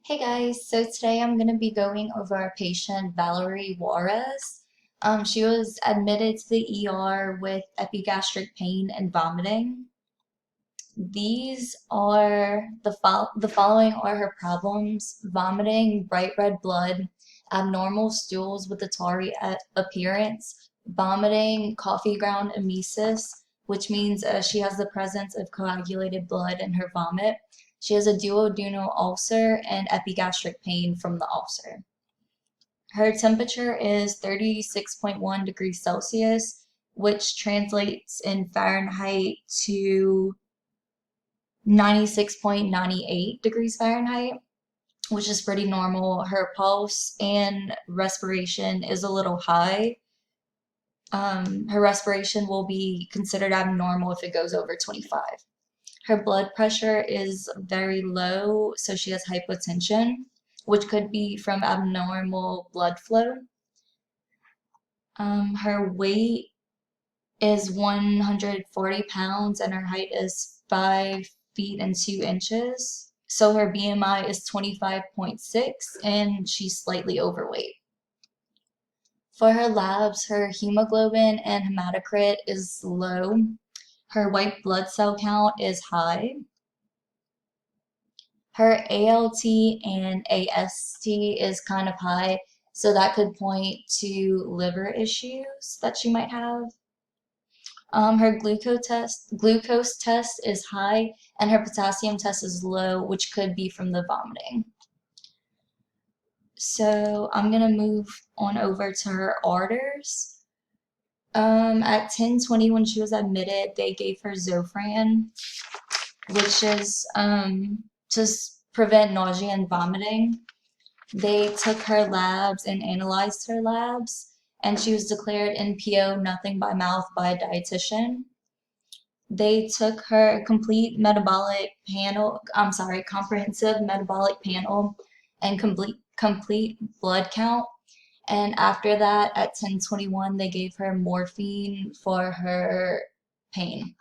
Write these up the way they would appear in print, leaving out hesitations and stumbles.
Hey guys, so today I'm going to be going over our patient Valerie Juarez. She was admitted to the ER with epigastric pain and vomiting. These are the following are her problems: vomiting, bright red blood, abnormal stools with a tarry appearance, vomiting, coffee ground emesis, which means she has the presence of coagulated blood in her vomit. She has a duodenal ulcer and epigastric pain from the ulcer. Her temperature is 36.1 degrees Celsius, which translates in Fahrenheit to 96.98 degrees Fahrenheit, which is pretty normal. Her pulse and respiration is a little high. Her respiration will be considered abnormal if it goes over 25. Her blood pressure is very low, so she has hypotension, which could be from abnormal blood flow. Her weight is 140 pounds and her height is 5 feet and 2 inches. So her BMI is 25.6 and she's slightly overweight. For her labs, her hemoglobin and hematocrit is low. Her white blood cell count is high. Her ALT and AST is kind of high, so that could point to liver issues that she might have. Her glucose test is high, and her potassium test is low, which could be from the vomiting. So I'm gonna move on over to her orders. At 10:20 when she was admitted, they gave her Zofran, which is to prevent nausea and vomiting. They took her labs and analyzed her labs, and she was declared NPO, nothing by mouth, by a dietitian. They took her comprehensive metabolic panel and complete blood count. And after that, at 10:21, they gave her morphine for her pain.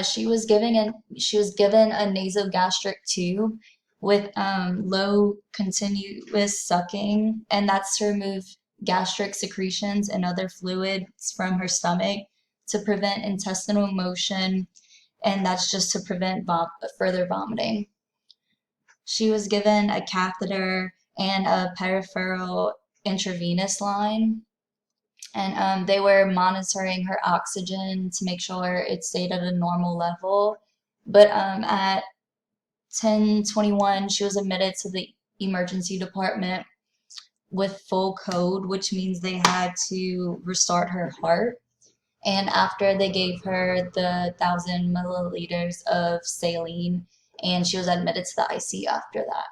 She was given a nasogastric tube with low continuous sucking, and that's to remove gastric secretions and other fluids from her stomach to prevent intestinal motion, and that's just to prevent further vomiting. She was given a catheter and a peripheral intravenous line, and they were monitoring her oxygen to make sure it stayed at a normal level. But at 10:21, she was admitted to the emergency department with full code, which means they had to restart her heart. And after they gave her the 1,000 milliliters of saline, and she was admitted to the ICU after that.